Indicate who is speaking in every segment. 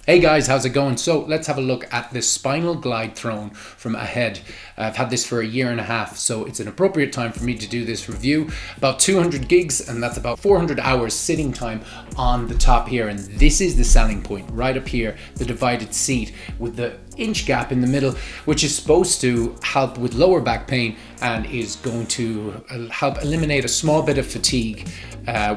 Speaker 1: Hey guys, how's it going? So let's have a look at this Spinal Glide Throne from Ahead. I've had this for a year and a half, so it's an appropriate time for me to do this review. About 200 gigs, and that's about 400 hours sitting time on the top here. And this is the selling point, right up here, the divided seat with the inch gap in the middle, which is supposed to help with lower back pain and is going to help eliminate a small bit of fatigue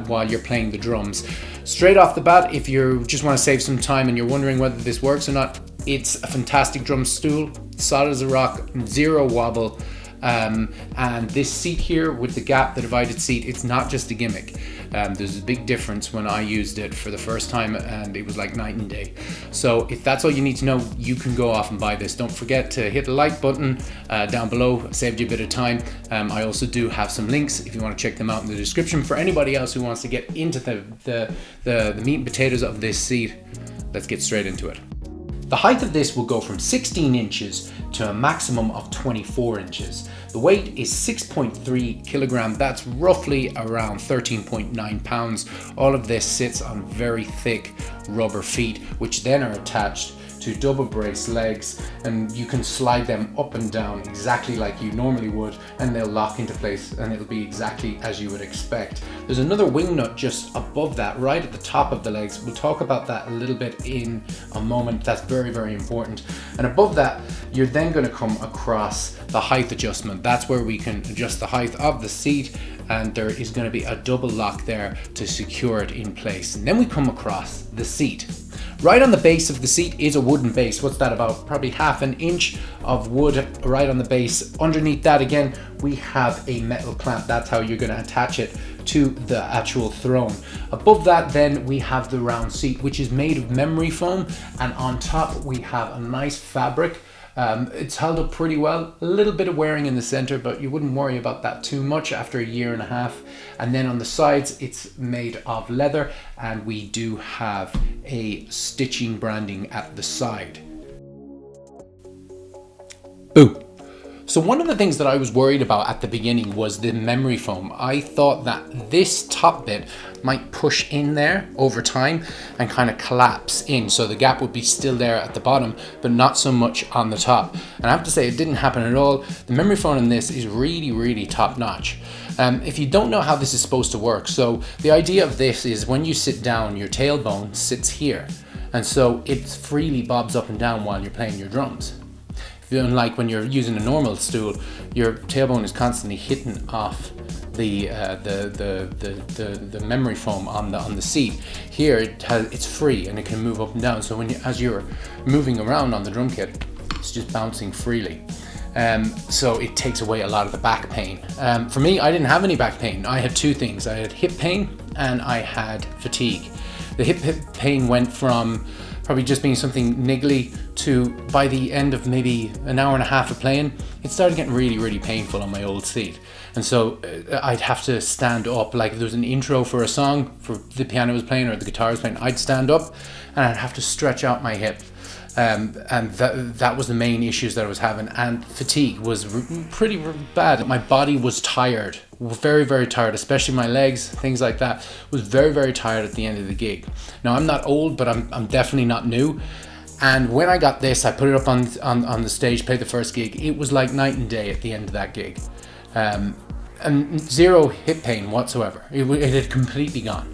Speaker 1: while you're playing the drums. Straight off the bat, if you just want to save some time and you're wondering whether this works or not, it's a fantastic drum stool, solid as a rock, zero wobble. And this seat here with the gap, the divided seat, it's not just a gimmick. There's a big difference when I used it for the first time, and it was like night and day. So if that's all you need to know, you can go off and buy this. Don't forget to hit the like button down below. Saved you a bit of time. I also do have some links if you want to check them out in the description for anybody else who wants to get into the meat and potatoes of this seat. Let's get straight into it. The height of this will go from 16 inches to a maximum of 24 inches. The weight is 6.3 kilograms. That's roughly around 13.9 pounds. All of this sits on very thick rubber feet, which then are attached to double brace legs, and you can slide them up and down exactly like you normally would, and they'll lock into place and it'll be exactly as you would expect. There's another wing nut just above that, right at the top of the legs. We'll talk about that a little bit in a moment. That's very, very important. And above that, you're then going to come across the height adjustment. That's where we can adjust the height of the seat, and there is going to be a double lock there to secure it in place. And then we come across the seat. Right on the base of the seat is a wooden base. What's that, about probably half an inch of wood right on the base. Underneath that again, we have a metal clamp. That's how you're going to attach it to the actual throne. Above that then we have the round seat, which is made of memory foam, and on top we have a nice fabric. It's held up pretty well. A little bit of wearing in the center, but you wouldn't worry about that too much after a year and a half. And then on the sides, it's made of leather, and we do have a stitching branding at the side. Ooh. So one of the things that I was worried about at the beginning was the memory foam. I thought that this top bit might push in there over time and kind of collapse in, so the gap would be still there at the bottom, but not so much on the top. And I have to say, it didn't happen at all. The memory foam in this is really, really top notch. If you don't know how this is supposed to work, so the idea of this is when you sit down, your tailbone sits here, and so it freely bobs up and down while you're playing your drums. Unlike when you're using a normal stool, your tailbone is constantly hitting off the memory foam on the seat. Here it's free and it can move up and down. So as you're moving around on the drum kit, it's just bouncing freely. So it takes away a lot of the back pain. For me, I didn't have any back pain. I had two things. I had hip pain and I had fatigue. The hip pain went from probably just being something niggly to, by the end of maybe an hour and a half of playing, it started getting really, really painful on my old seat. And so I'd have to stand up, like if there was an intro for a song, for the piano was playing or the guitar was playing, I'd stand up and I'd have to stretch out my hip. And that was the main issues that I was having, and fatigue was pretty bad. My body was tired, very, very tired, especially my legs, things like that. Was very, very tired at the end of the gig. Now I'm not old, but I'm definitely not new. And when I got this, I put it up on the stage, played the first gig. It was like night and day at the end of that gig, and zero hip pain whatsoever. It had completely gone.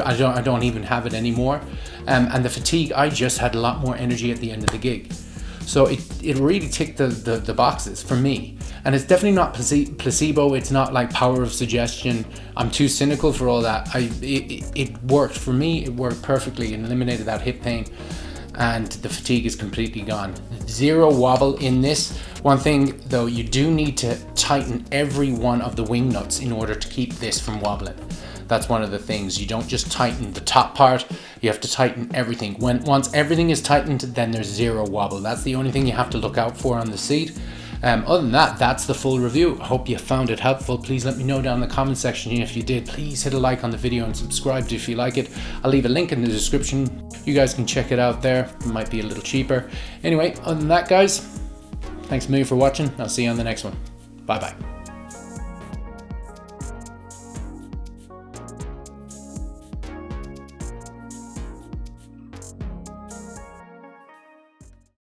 Speaker 1: I don't even have it anymore. And the fatigue, I just had a lot more energy at the end of the gig. So it really ticked the boxes for me. And it's definitely not placebo. It's not like power of suggestion. I'm too cynical for all that. It worked for me. It worked perfectly and eliminated that hip pain. And the fatigue is completely gone. Zero wobble in this. One thing though, you do need to tighten every one of the wing nuts in order to keep this from wobbling. That's one of the things. You don't just tighten the top part, you have to tighten everything. Once everything is tightened, then there's zero wobble. That's the only thing you have to look out for on the seat. Other than that, that's the full review. I hope you found it helpful. Please let me know down in the comment section. And if you did, please hit a like on the video and subscribe if you like it. I'll leave a link in the description. You guys can check it out there. It might be a little cheaper. Anyway, other than that, guys, thanks a million for watching. I'll see you on the next one. Bye bye.